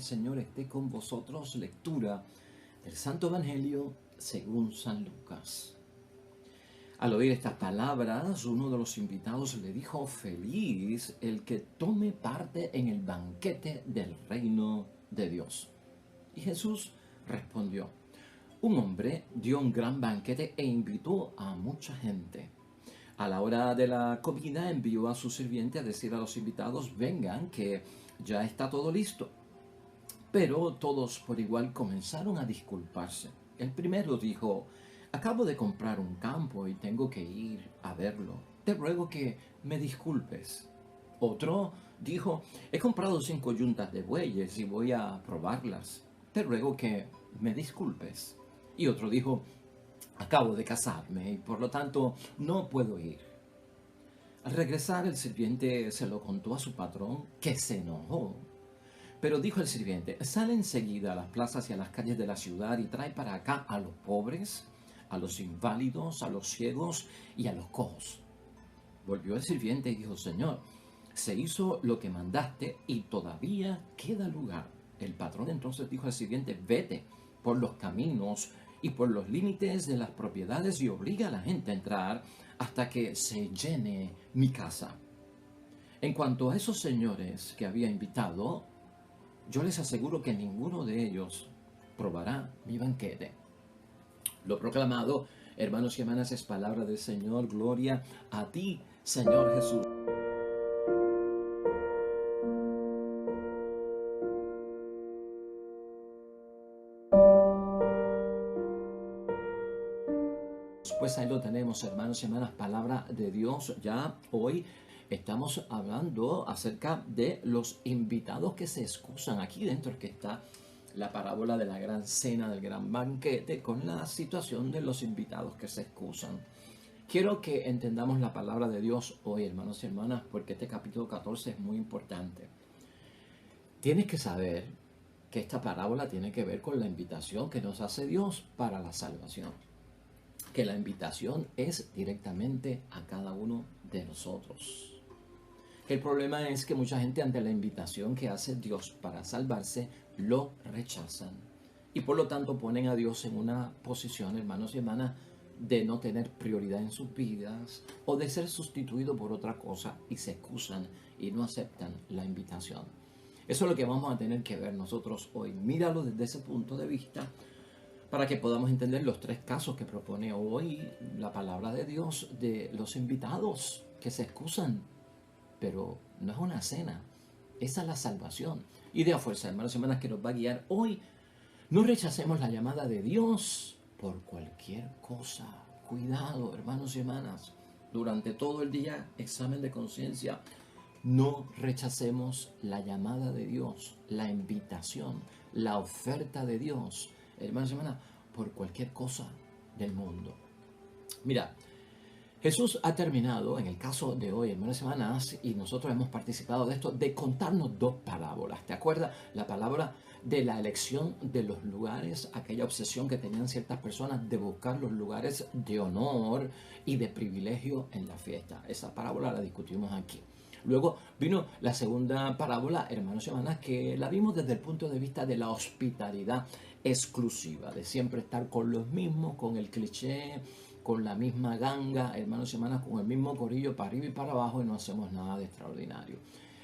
Señor esté con vosotros. Lectura del Santo Evangelio según San Lucas. Al oír estas palabras, uno de los invitados le dijo: feliz el que tome parte en el banquete del reino de Dios. Y Jesús respondió: un hombre dio un gran banquete e invitó a mucha gente. A la hora de la comida envió a su sirviente a decir a los invitados: vengan, que ya está todo listo. Pero todos por igual comenzaron a disculparse. El primero dijo: acabo de comprar un campo y tengo que ir a verlo. Te ruego que me disculpes. Otro dijo: he comprado 5 yuntas de bueyes y voy a probarlas. Te ruego que me disculpes. Y otro dijo: acabo de casarme y por lo tanto no puedo ir. Al regresar, el sirviente se lo contó a su patrón, que se enojó. Pero dijo el sirviente: sale enseguida a las plazas y a las calles de la ciudad y trae para acá a los pobres, a los inválidos, a los ciegos y a los cojos. Volvió el sirviente y dijo: Señor, se hizo lo que mandaste y todavía queda lugar. El patrón entonces dijo al sirviente: vete por los caminos y por los límites de las propiedades y obliga a la gente a entrar hasta que se llene mi casa. En cuanto a esos señores que había invitado, yo les aseguro que ninguno de ellos probará mi banquete. Lo proclamado, hermanos y hermanas, es palabra del Señor. Gloria a ti, Señor Jesús. Pues ahí lo tenemos, hermanos y hermanas, palabra de Dios. Ya hoy estamos hablando acerca de los invitados que se excusan. Aquí dentro es que está la parábola de la gran cena, del gran banquete, con la situación de los invitados que se excusan. Quiero que entendamos la palabra de Dios hoy, hermanos y hermanas, porque este capítulo 14 es muy importante. Tienes que saber que esta parábola tiene que ver con la invitación que nos hace Dios para la salvación. Que la invitación es directamente a cada uno de nosotros. Que el problema es que mucha gente, ante la invitación que hace Dios para salvarse, lo rechazan. Y por lo tanto ponen a Dios en una posición, hermanos y hermanas, de no tener prioridad en sus vidas o de ser sustituido por otra cosa y se excusan y no aceptan la invitación. Eso es lo que vamos a tener que ver nosotros hoy. Míralo desde ese punto de vista, para que podamos entender los 3 casos que propone hoy la palabra de Dios de los invitados que se excusan. Pero no es una cena, esa es la salvación. Idea fuerza, hermanos y hermanas, que nos va a guiar hoy. No rechacemos la llamada de Dios por cualquier cosa. Cuidado, hermanos y hermanas. Durante todo el día, examen de conciencia. No rechacemos la llamada de Dios, la invitación, la oferta de Dios, hermanos y hermanas, por cualquier cosa del mundo. Mira, Jesús ha terminado, en el caso de hoy, hermanos y hermanas, y nosotros hemos participado de esto, de contarnos 2 parábolas. ¿Te acuerdas? La parábola de la elección de los lugares, aquella obsesión que tenían ciertas personas de buscar los lugares de honor y de privilegio en la fiesta. Esa parábola la discutimos aquí. Luego vino la segunda parábola, hermanos y hermanas, que la vimos desde el punto de vista de la hospitalidad exclusiva, de siempre estar con los mismos, con el cliché, con la misma ganga, hermanos y hermanas, con el mismo corillo para arriba y para abajo, y no hacemos nada de extraordinario.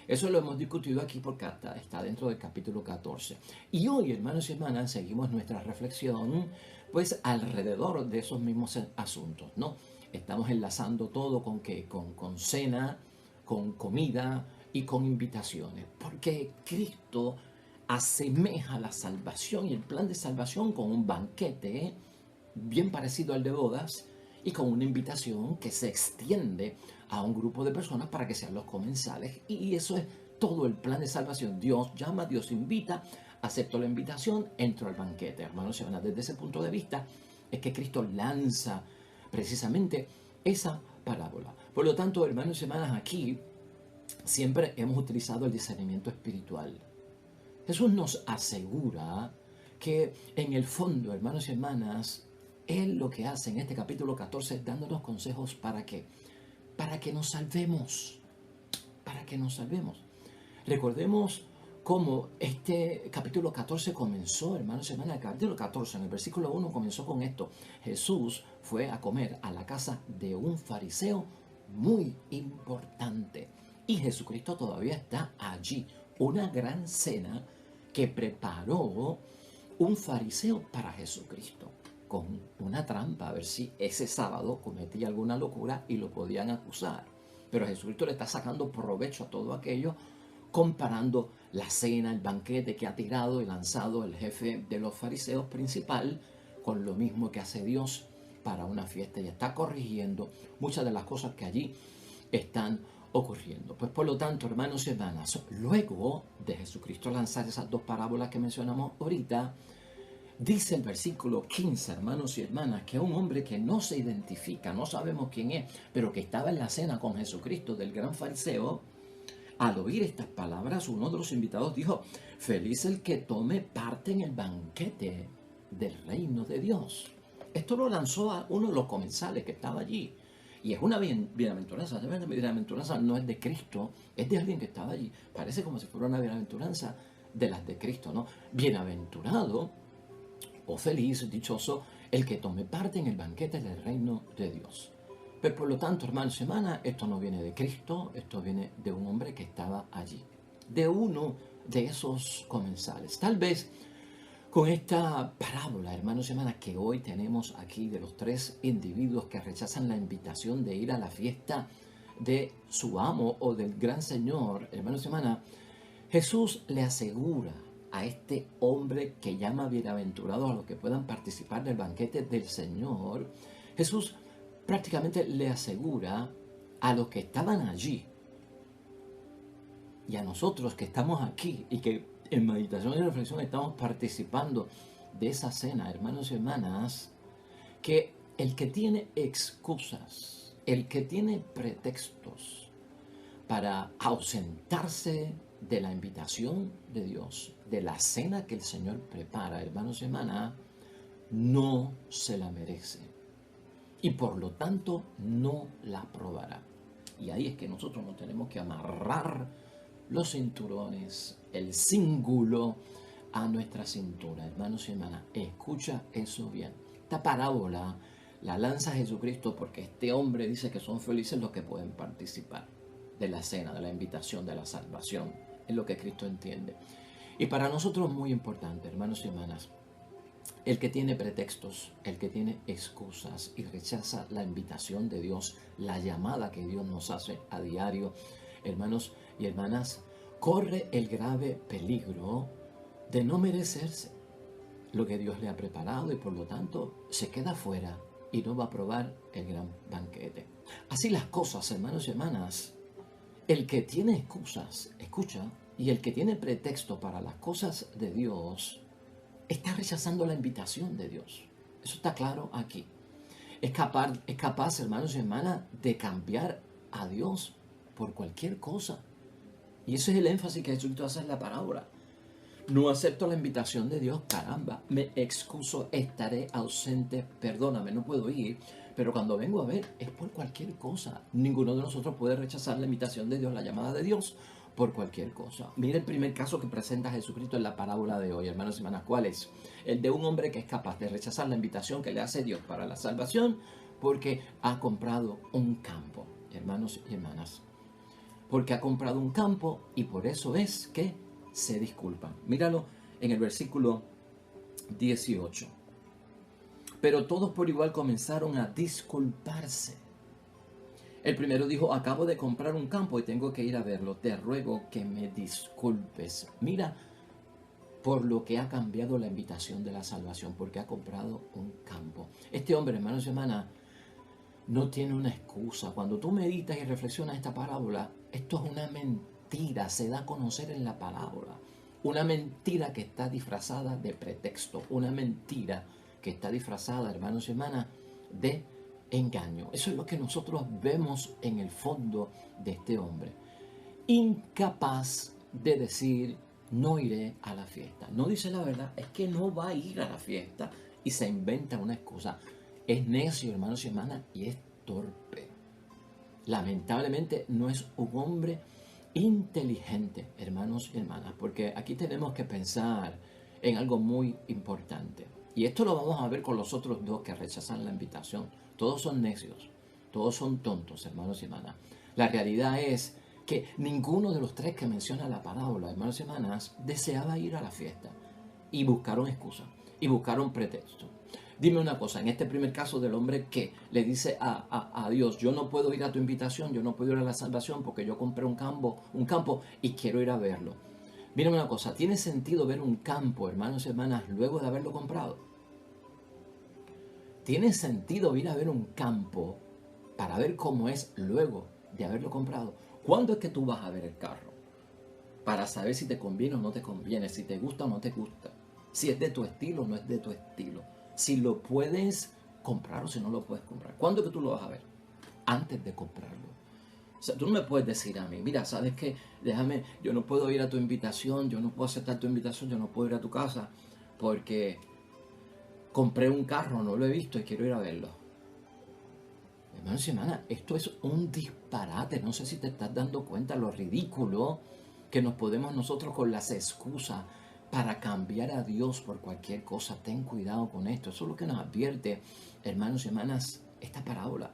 Eso lo hemos discutido aquí porque está dentro del capítulo 14. Y hoy, hermanos y hermanas, seguimos nuestra reflexión pues alrededor de esos mismos asuntos, ¿no? Estamos enlazando todo con ¿qué? Con cena, con comida y con invitaciones, porque Cristo asemeja la salvación y el plan de salvación con un banquete bien parecido al de bodas y con una invitación que se extiende a un grupo de personas para que sean los comensales. Y eso es todo el plan de salvación. Dios llama, Dios invita, acepto la invitación, entro al banquete. Hermanos y hermanas, desde ese punto de vista es que Cristo lanza precisamente esa parábola. Por lo tanto, hermanos y hermanas, aquí siempre hemos utilizado el discernimiento espiritual. Jesús nos asegura que en el fondo, hermanos y hermanas, Él lo que hace en este capítulo 14 es dándonos consejos para qué. Para que nos salvemos. Para que nos salvemos. Recordemos cómo este capítulo 14 comenzó, hermanos y hermanas. El capítulo 14, en el versículo 1, comenzó con esto. Jesús fue a comer a la casa de un fariseo muy importante. Y Jesucristo todavía está allí. Una gran cena que preparó un fariseo para Jesucristo, con una trampa, a ver si ese sábado cometía alguna locura y lo podían acusar. Pero Jesucristo le está sacando provecho a todo aquello, comparando la cena, el banquete que ha tirado y lanzado el jefe de los fariseos principal con lo mismo que hace Dios para una fiesta, y está corrigiendo muchas de las cosas que allí están ocurriendo. Pues por lo tanto, hermanos y hermanas, luego de Jesucristo lanzar esas dos parábolas que mencionamos ahorita, dice el versículo 15, hermanos y hermanas, que un hombre que no se identifica, no sabemos quién es, pero que estaba en la cena con Jesucristo del gran fariseo, al oír estas palabras, uno de los invitados dijo: feliz el que tome parte en el banquete del reino de Dios. Esto lo lanzó a uno de los comensales que estaba allí. Y es una bienaventuranza. La bienaventuranza no es de Cristo, es de alguien que estaba allí. Parece como si fuera una bienaventuranza de las de Cristo, ¿no? Bienaventurado o feliz, dichoso, el que tome parte en el banquete del reino de Dios. Pero por lo tanto, hermanos y hermanas, esto no viene de Cristo, esto viene de un hombre que estaba allí, de uno de esos comensales. Tal vez con esta parábola, hermanos y hermanas, que hoy tenemos aquí de los tres individuos que rechazan la invitación de ir a la fiesta de su amo o del gran Señor, hermanos y hermanas, Jesús le asegura a este hombre que llama bienaventurado a los que puedan participar del banquete del Señor. Jesús prácticamente le asegura a los que estaban allí y a nosotros que estamos aquí y que en meditación y reflexión estamos participando de esa cena, hermanos y hermanas, que el que tiene excusas, el que tiene pretextos para ausentarse de la invitación de Dios, de la cena que el Señor prepara, hermanos y hermanas, no se la merece. Y por lo tanto no la aprobará. Y ahí es que nosotros nos tenemos que amarrar los cinturones, el cíngulo a nuestra cintura. Hermanos y hermanas, escucha eso bien. Esta parábola la lanza Jesucristo porque este hombre dice que son felices los que pueden participar de la cena, de la invitación, de la salvación. Es lo que Cristo entiende. Y para nosotros es muy importante, hermanos y hermanas, el que tiene pretextos, el que tiene excusas y rechaza la invitación de Dios, la llamada que Dios nos hace a diario, hermanos y hermanas, corre el grave peligro de no merecerse lo que Dios le ha preparado y por lo tanto se queda fuera y no va a probar el gran banquete. Así las cosas, hermanos y hermanas, el que tiene excusas, escucha, y el que tiene pretexto para las cosas de Dios, está rechazando la invitación de Dios. Eso está claro aquí. Es capaz, hermanos y hermanas, de cambiar a Dios por cualquier cosa. Y ese es el énfasis que Jesucristo hace en la parábola. No acepto la invitación de Dios, caramba, me excuso, estaré ausente, perdóname, no puedo ir. Pero cuando vengo a ver, es por cualquier cosa. Ninguno de nosotros puede rechazar la invitación de Dios, la llamada de Dios, por cualquier cosa. Mira el primer caso que presenta Jesucristo en la parábola de hoy, hermanos y hermanas. ¿Cuál es? El de un hombre que es capaz de rechazar la invitación que le hace Dios para la salvación porque ha comprado un campo, hermanos y hermanas. Porque ha comprado un campo y por eso es que se disculpan. Míralo en el versículo 18. Pero todos por igual comenzaron a disculparse. El primero dijo: acabo de comprar un campo y tengo que ir a verlo. Te ruego que me disculpes. Mira por lo que ha cambiado la invitación de la salvación, porque ha comprado un campo. Este hombre, hermanos y hermanas, no tiene una excusa. Cuando tú meditas y reflexionas esta parábola, esto es una mentira, se da a conocer en la parábola. Una mentira que está disfrazada de pretexto, una mentira que está disfrazada, hermanos y hermanas, de engaño. Eso es lo que nosotros vemos en el fondo de este hombre. Incapaz de decir: no iré a la fiesta. No dice la verdad, es que no va a ir a la fiesta y se inventa una excusa. Es necio, hermanos y hermanas, y es torpe. Lamentablemente no es un hombre inteligente, hermanos y hermanas, porque aquí tenemos que pensar en algo muy importante. Y esto lo vamos a ver con los otros dos que rechazan la invitación. Todos son necios, todos son tontos, hermanos y hermanas. La realidad es que ninguno de los tres que menciona la parábola, hermanos y hermanas, deseaba ir a la fiesta. Y buscaron excusa, y buscaron pretexto. Dime una cosa, en este primer caso del hombre que le dice a Dios, yo no puedo ir a tu invitación, yo no puedo ir a la salvación porque yo compré un campo y quiero ir a verlo. Mira una cosa, ¿tiene sentido ver un campo, hermanos y hermanas, luego de haberlo comprado? ¿Tiene sentido ir a ver un campo para ver cómo es luego de haberlo comprado? ¿Cuándo es que tú vas a ver el carro? Para saber si te conviene o no te conviene, si te gusta o no te gusta, si es de tu estilo o no es de tu estilo, si lo puedes comprar o si no lo puedes comprar. ¿Cuándo es que tú lo vas a ver? Antes de comprarlo. O sea, tú no me puedes decir a mí, mira, ¿sabes qué? Déjame, yo no puedo ir a tu invitación, yo no puedo aceptar tu invitación, yo no puedo ir a tu casa porque compré un carro, no lo he visto y quiero ir a verlo. Hermanos y hermanas, esto es un disparate. No sé si te estás dando cuenta lo ridículo que nos podemos nosotros con las excusas para cambiar a Dios por cualquier cosa. Ten cuidado con esto. Eso es lo que nos advierte, hermanos y hermanas, esta parábola.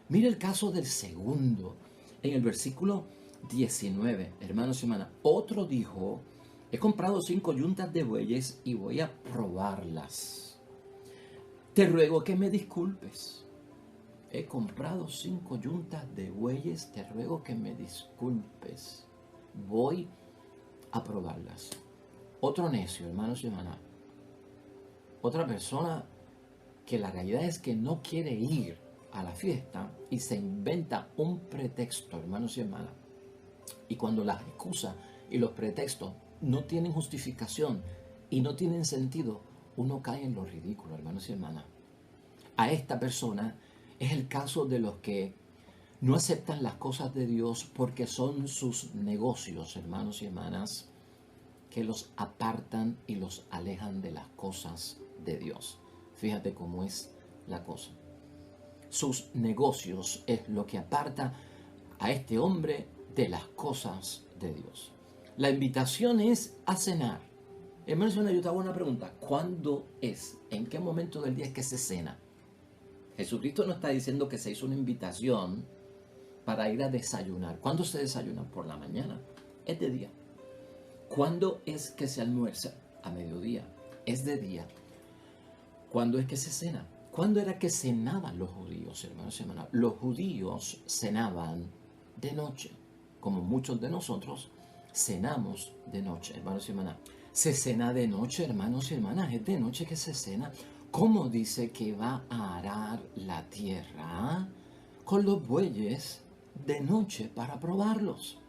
Mira el caso del segundo. En el versículo 19, hermanos y hermanas, otro dijo, he comprado 5 yuntas de bueyes y voy a probarlas. Te ruego que me disculpes. He comprado 5 yuntas de bueyes, te ruego que me disculpes. Voy a probarlas. Otro necio, hermanos y hermanas. Otra persona que la realidad es que no quiere ir a la fiesta y se inventa un pretexto, hermanos y hermanas. Y cuando las excusas y los pretextos no tienen justificación y no tienen sentido, uno cae en lo ridículo, hermanos y hermanas. A esta persona es el caso de los que no aceptan las cosas de Dios porque son sus negocios, hermanos y hermanas, que los apartan y los alejan de las cosas de Dios. Fíjate cómo es la cosa. Sus negocios es lo que aparta a este hombre de las cosas de Dios. La invitación es a cenar. Hermanos y hermanas, yo te hago una pregunta. ¿Cuándo es? ¿En qué momento del día es que se cena? Jesucristo no está diciendo que se hizo una invitación para ir a desayunar. ¿Cuándo se desayuna? Por la mañana. Es de día. ¿Cuándo es que se almuerza? A mediodía. Es de día. ¿Cuándo es que se cena? ¿Cuándo era que cenaban los judíos, hermanos y hermanas? Los judíos cenaban de noche, como muchos de nosotros cenamos de noche, hermanos y hermanas. Se cena de noche, hermanos y hermanas, es de noche que se cena. ¿Cómo dice que va a arar la tierra? Con los bueyes de noche para probarlos.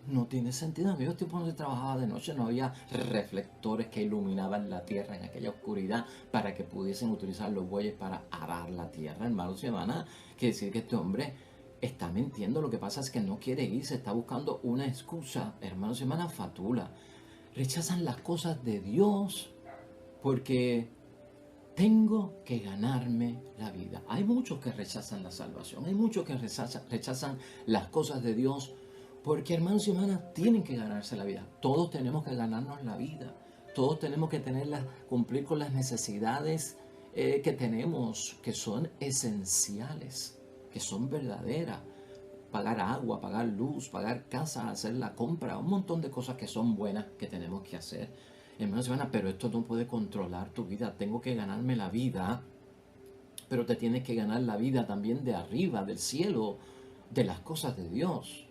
No tiene sentido. En aquellos tiempos no se trabajaba de noche, no había reflectores que iluminaban la tierra en aquella oscuridad para que pudiesen utilizar los bueyes para arar la tierra. Hermanos y hermanas, quiere decir que este hombre está mintiendo. Lo que pasa es que no quiere ir, se está buscando una excusa. Hermanos y hermanas, fatula. Rechazan las cosas de Dios porque tengo que ganarme la vida. Hay muchos que rechazan la salvación, hay muchos que rechazan las cosas de Dios porque, hermanos y hermanas, tienen que ganarse la vida. Todos tenemos que ganarnos la vida. Todos tenemos que cumplir con las necesidades que tenemos, que son esenciales, que son verdaderas. Pagar agua, pagar luz, pagar casa, hacer la compra, un montón de cosas que son buenas que tenemos que hacer. Hermanos y hermanas, pero esto no puede controlar tu vida. Tengo que ganarme la vida, pero te tienes que ganar la vida también de arriba, del cielo, de las cosas de Dios.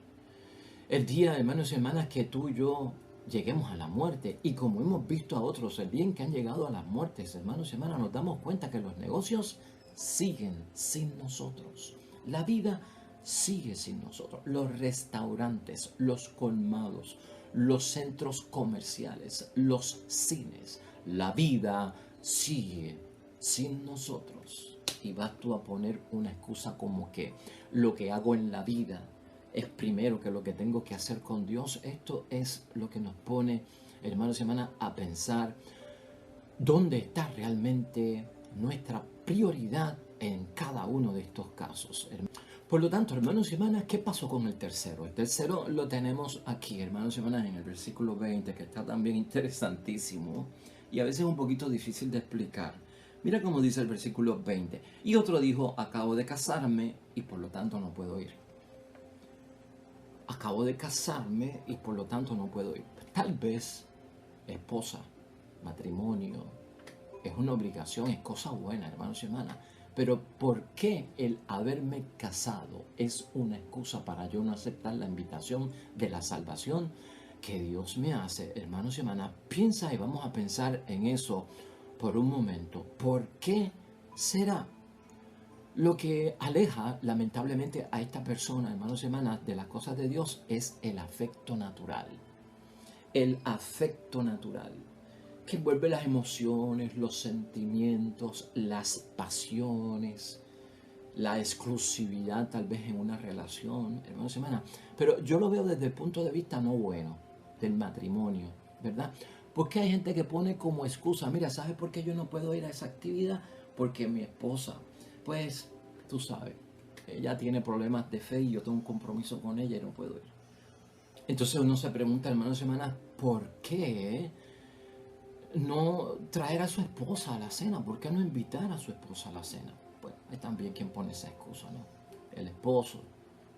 El día, hermanos y hermanas, que tú y yo lleguemos a la muerte, y como hemos visto a otros, el día en que han llegado a las muertes, hermanos y hermanas, nos damos cuenta que los negocios siguen sin nosotros. La vida sigue sin nosotros. Los restaurantes, los colmados, los centros comerciales, los cines, la vida sigue sin nosotros. Y vas tú a poner una excusa como que lo que hago en la vida es primero que lo que tengo que hacer con Dios. Esto es lo que nos pone, hermanos y hermanas, a pensar dónde está realmente nuestra prioridad en cada uno de estos casos. Por lo tanto, hermanos y hermanas, ¿qué pasó con el tercero? El tercero lo tenemos aquí, hermanos y hermanas, en el versículo 20, que está también interesantísimo y a veces un poquito difícil de explicar. Mira cómo dice el versículo 20. Y otro dijo, acabo de casarme y por lo tanto no puedo ir. Acabo de casarme y por lo tanto no puedo ir. Tal vez esposa, matrimonio, es una obligación, es cosa buena, hermanos y hermanas. Pero ¿por qué el haberme casado es una excusa para yo no aceptar la invitación de la salvación que Dios me hace, hermanos y hermanas? Piensa y vamos a pensar en eso por un momento. ¿Por qué será? Lo que aleja lamentablemente a esta persona, hermanos y hermanas, de las cosas de Dios es el afecto natural. El afecto natural, que envuelve las emociones, los sentimientos, las pasiones, la exclusividad tal vez en una relación, hermanos y hermanas. Pero yo lo veo desde el punto de vista no bueno del matrimonio, ¿verdad? Porque hay gente que pone como excusa, mira, ¿sabes por qué yo no puedo ir a esa actividad? Porque mi esposa, pues, tú sabes, ella tiene problemas de fe y yo tengo un compromiso con ella y no puedo ir. Entonces uno se pregunta, hermanos y hermanas, ¿por qué no traer a su esposa a la cena? ¿Por qué no invitar a su esposa a la cena? Pues hay también quien pone esa excusa, ¿no? El esposo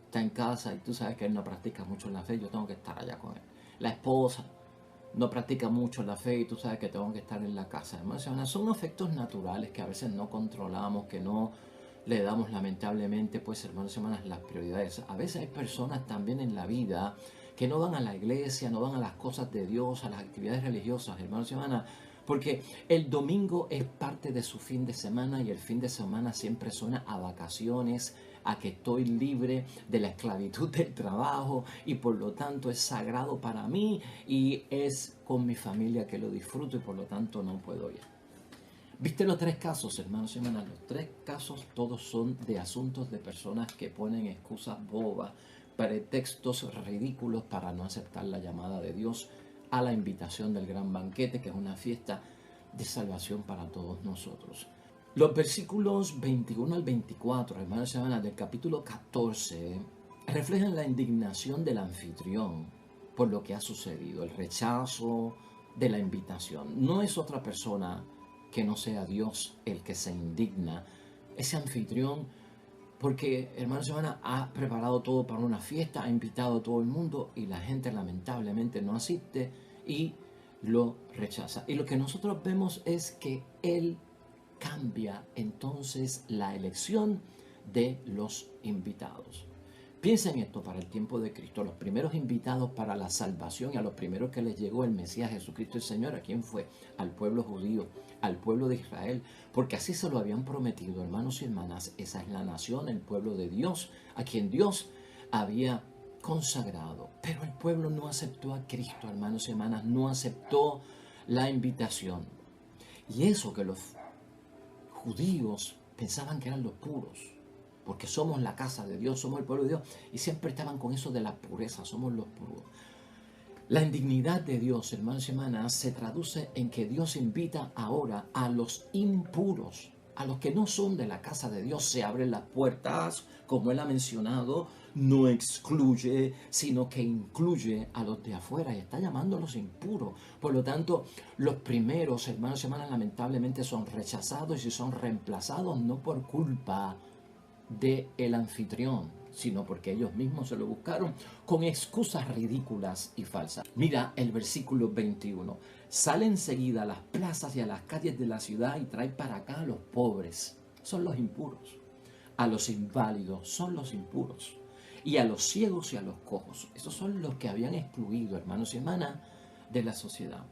está en casa y tú sabes que él no practica mucho la fe, yo tengo que estar allá con él. La esposa no practica mucho la fe y tú sabes que tengo que estar en la casa. Hermanos, son efectos naturales que a veces no controlamos, que no le damos lamentablemente, pues hermanos y hermanas, las prioridades. A veces hay personas también en la vida que no van a la iglesia, no van a las cosas de Dios, a las actividades religiosas, hermanos y hermanas, porque el domingo es parte de su fin de semana y el fin de semana siempre suena a vacaciones, a que estoy libre de la esclavitud del trabajo y por lo tanto es sagrado para mí y es con mi familia que lo disfruto y por lo tanto no puedo ir. ¿Viste los tres casos, hermanos y hermanas? Los tres casos todos son de asuntos de personas que ponen excusas bobas, pretextos ridículos para no aceptar la llamada de Dios a la invitación del gran banquete, que es una fiesta de salvación para todos nosotros. Los versículos 21 al 24, hermanos y hermanas, del capítulo 14, reflejan la indignación del anfitrión por lo que ha sucedido, el rechazo de la invitación. No es otra persona que no sea Dios el que se indigna. Ese anfitrión, porque, hermanos y hermanas, ha preparado todo para una fiesta, ha invitado a todo el mundo y la gente lamentablemente no asiste y lo rechaza. Y lo que nosotros vemos es que Él cambia entonces la elección de los invitados. Piensa en esto para el tiempo de Cristo. Los primeros invitados para la salvación y a los primeros que les llegó el Mesías Jesucristo el Señor, ¿a quién fue? Al pueblo judío, al pueblo de Israel, porque así se lo habían prometido, hermanos y hermanas. Esa es la nación, el pueblo de Dios, a quien Dios había consagrado. Pero el pueblo no aceptó a Cristo, hermanos y hermanas, no aceptó la invitación. Y eso que los judíos pensaban que eran los puros, porque somos la casa de Dios, somos el pueblo de Dios, y siempre estaban con eso de la pureza, somos los puros. La indignidad de Dios, hermanos y hermanas, se traduce en que Dios invita ahora a los impuros, a los que no son de la casa de Dios. Se abren las puertas, como Él ha mencionado, no excluye, sino que incluye a los de afuera y está llamando a los impuros. Por lo tanto, los primeros, hermanos y hermanas, lamentablemente son rechazados y son reemplazados no por culpa del anfitrión, sino porque ellos mismos se lo buscaron con excusas ridículas y falsas. Mira el versículo 21. Sale enseguida a las plazas y a las calles de la ciudad y trae para acá a los pobres, son los impuros, a los inválidos, son los impuros, y a los ciegos y a los cojos. Esos son los que habían excluido, hermanos y hermanas, de la sociedad.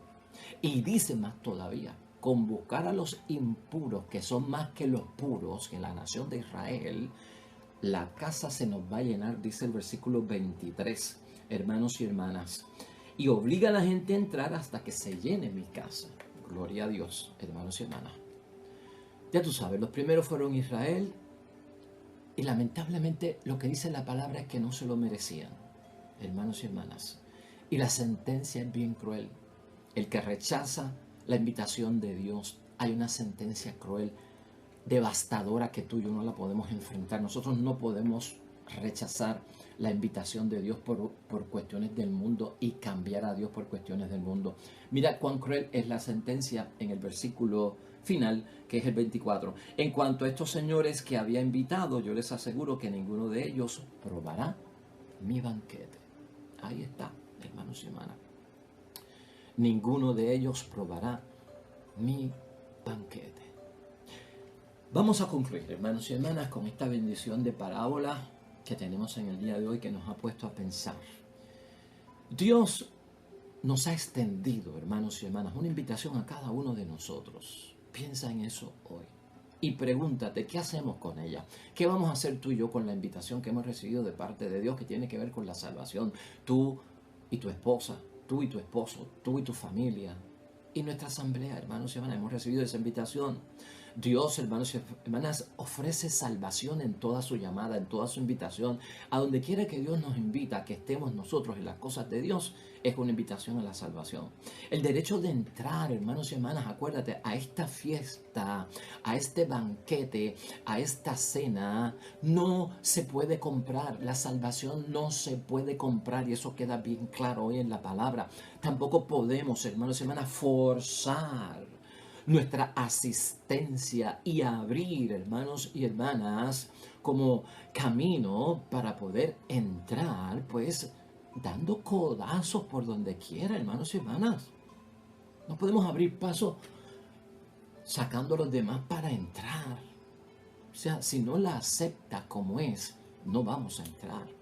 Y dice más todavía, con buscar a los impuros, que son más que los puros, que la nación de Israel, la casa se nos va a llenar, dice el versículo 23, hermanos y hermanas. Y obliga a la gente a entrar hasta que se llene mi casa. Gloria a Dios, hermanos y hermanas. Ya tú sabes, los primeros fueron Israel y lamentablemente lo que dice la palabra es que no se lo merecían, hermanos y hermanas. Y la sentencia es bien cruel. El que rechaza la invitación de Dios, hay una sentencia cruel, devastadora, que tú y yo no la podemos enfrentar. Nosotros no podemos rechazar la invitación de Dios por cuestiones del mundo y cambiar a Dios por cuestiones del mundo. Mira cuán cruel es la sentencia en el versículo final, que es el 24. En cuanto a estos señores que había invitado, yo les aseguro que ninguno de ellos probará mi banquete. Ahí está, hermanos y hermanas. Ninguno de ellos probará mi banquete. Vamos a concluir, hermanos y hermanas, con esta bendición de parábola que tenemos en el día de hoy, que nos ha puesto a pensar. Dios nos ha extendido, hermanos y hermanas, una invitación a cada uno de nosotros. Piensa en eso hoy y pregúntate, ¿qué hacemos con ella? ¿Qué vamos a hacer tú y yo con la invitación que hemos recibido de parte de Dios, que tiene que ver con la salvación? Tú y tu esposa, tú y tu esposo, tú y tu familia y nuestra asamblea, hermanos y hermanas, hemos recibido esa invitación. Dios, hermanos y hermanas, ofrece salvación en toda su llamada, en toda su invitación. A donde quiera que Dios nos invita, que estemos nosotros en las cosas de Dios, es una invitación a la salvación. El derecho de entrar, hermanos y hermanas, acuérdate, a esta fiesta, a este banquete, a esta cena, no se puede comprar. La salvación no se puede comprar y eso queda bien claro hoy en la palabra. Tampoco podemos, hermanos y hermanas, forzar nuestra asistencia y abrir, hermanos y hermanas, como camino para poder entrar, pues dando codazos por donde quiera, hermanos y hermanas. No podemos abrir paso sacando a los demás para entrar. O sea, si no la acepta como es, no vamos a entrar.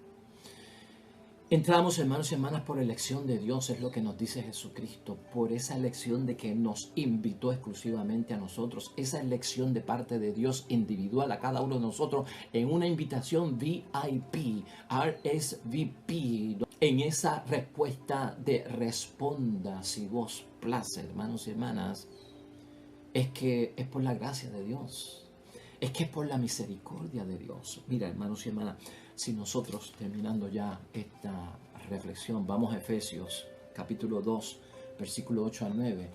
Entramos, hermanos y hermanas, por elección de Dios, es lo que nos dice Jesucristo, por esa elección de que nos invitó exclusivamente a nosotros, esa elección de parte de Dios individual a cada uno de nosotros en una invitación VIP, RSVP, en esa respuesta de responda si vos place, hermanos y hermanas, es que es por la gracia de Dios, es que es por la misericordia de Dios. Mira, hermanos y hermanas, si nosotros, terminando ya esta reflexión, vamos a Efesios capítulo 2, versículo 8 al 9,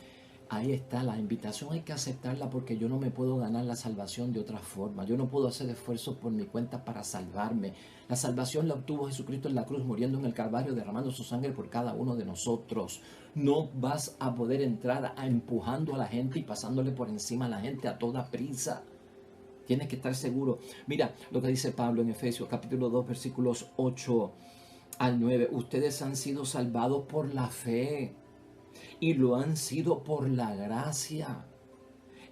ahí está la invitación, hay que aceptarla porque yo no me puedo ganar la salvación de otra forma, yo no puedo hacer esfuerzos por mi cuenta para salvarme. La salvación la obtuvo Jesucristo en la cruz, muriendo en el Calvario, derramando su sangre por cada uno de nosotros. No vas a poder entrar empujando a la gente y pasándole por encima a la gente a toda prisa. Tienes que estar seguro. Mira lo que dice Pablo en Efesios capítulo 2 versículos 8 al 9. Ustedes han sido salvados por la fe y lo han sido por la gracia.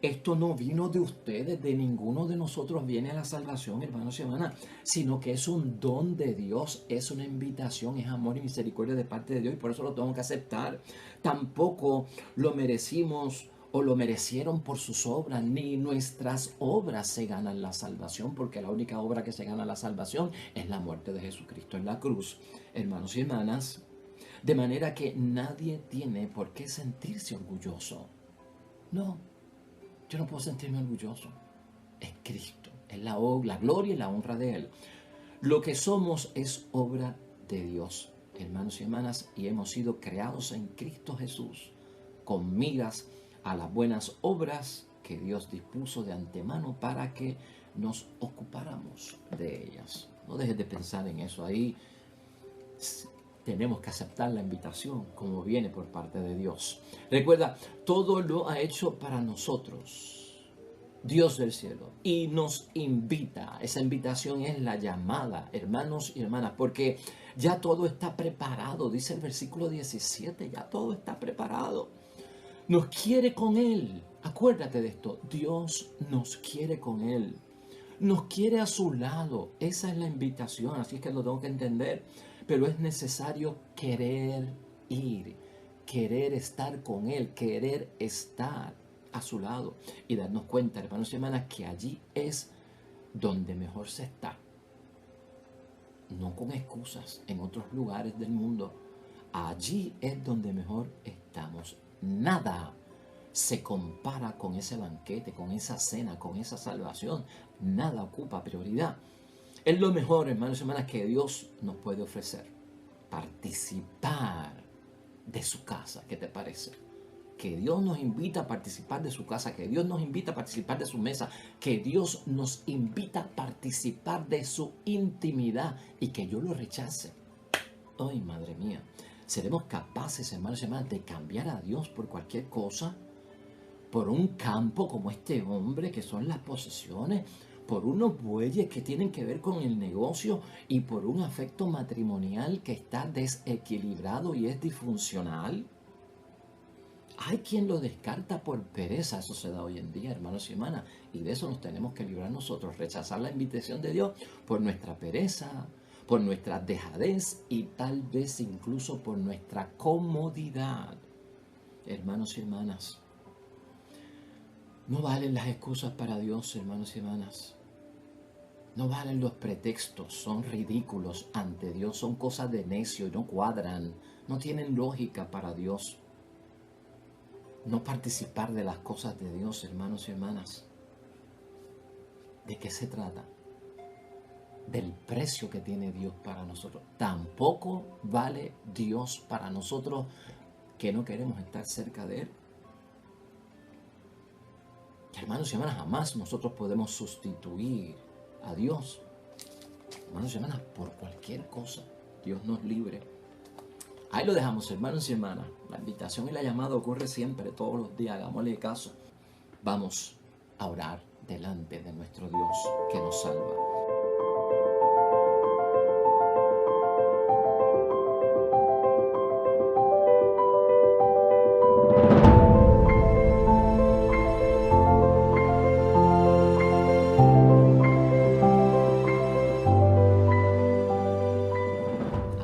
Esto no vino de ustedes, de ninguno de nosotros viene la salvación, hermanos y hermanas, sino que es un don de Dios, es una invitación, es amor y misericordia de parte de Dios y por eso lo tengo que aceptar. Tampoco lo merecimos o lo merecieron por sus obras, ni nuestras obras se ganan la salvación, porque la única obra que se gana la salvación es la muerte de Jesucristo en la cruz, hermanos y hermanas, de manera que nadie tiene por qué sentirse orgulloso. No, yo no puedo sentirme orgulloso, es Cristo, es la gloria y la honra de Él. Lo que somos es obra de Dios, hermanos y hermanas, y hemos sido creados en Cristo Jesús, con miras a las buenas obras que Dios dispuso de antemano para que nos ocupáramos de ellas. No dejes de pensar en eso. Ahí tenemos que aceptar la invitación como viene por parte de Dios. Recuerda, todo lo ha hecho para nosotros, Dios del cielo, y nos invita. Esa invitación es la llamada, hermanos y hermanas, porque ya todo está preparado, dice el versículo 17, ya todo está preparado. Nos quiere con Él. Acuérdate de esto. Dios nos quiere con Él. Nos quiere a su lado. Esa es la invitación. Así es que lo tengo que entender. Pero es necesario querer ir. Querer estar con Él. Querer estar a su lado. Y darnos cuenta, hermanos y hermanas, que allí es donde mejor se está. No con excusas en otros lugares del mundo. Allí es donde mejor estamos. Nada se compara con ese banquete, con esa cena, con esa salvación. Nada ocupa prioridad. Es lo mejor, hermanos y hermanas, que Dios nos puede ofrecer. Participar de su casa. ¿Qué te parece? que Dios nos invita a participar de su casa, que Dios nos invita a participar de su mesa, que Dios nos invita a participar de su intimidad y que yo lo rechace. Ay, madre mía, ¿seremos capaces, hermanos y hermanas, de cambiar a Dios por cualquier cosa? ¿Por un campo como este hombre que son las posesiones? ¿Por unos bueyes que tienen que ver con el negocio? ¿Y por un afecto matrimonial que está desequilibrado y es disfuncional? Hay quien lo descarta por pereza. Eso se da hoy en día, hermanos y hermanas. Y de eso nos tenemos que librar nosotros. Rechazar la invitación de Dios por nuestra pereza, por nuestra dejadez y tal vez incluso por nuestra comodidad. Hermanos y hermanas, no valen las excusas para Dios, hermanos y hermanas. No valen los pretextos, son ridículos ante Dios, son cosas de necio y no cuadran, no tienen lógica para Dios. No participar de las cosas de Dios, hermanos y hermanas. ¿De qué se trata? Del precio que tiene Dios para nosotros. Tampoco vale Dios para nosotros que no queremos estar cerca de Él. Hermanos y hermanas, jamás nosotros podemos sustituir a Dios, hermanos y hermanas, por cualquier cosa. Dios nos libre. Ahí lo dejamos, hermanos y hermanas. La invitación y la llamada ocurre siempre, todos los días. Hagámosle caso. Vamos a orar delante de nuestro Dios que nos salva.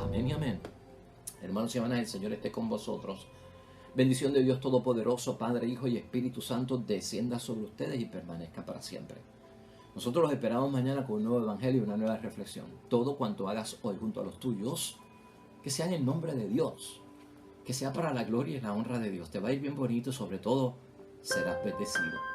Amén y amén. Hermanos y hermanas, el Señor esté con vosotros. Bendición de Dios Todopoderoso, Padre, Hijo y Espíritu Santo, descienda sobre ustedes y permanezca para siempre. Nosotros los esperamos mañana con un nuevo evangelio y una nueva reflexión. Todo cuanto hagas hoy junto a los tuyos, que sea en el nombre de Dios, que sea para la gloria y la honra de Dios. Te va a ir bien bonito y sobre todo serás bendecido.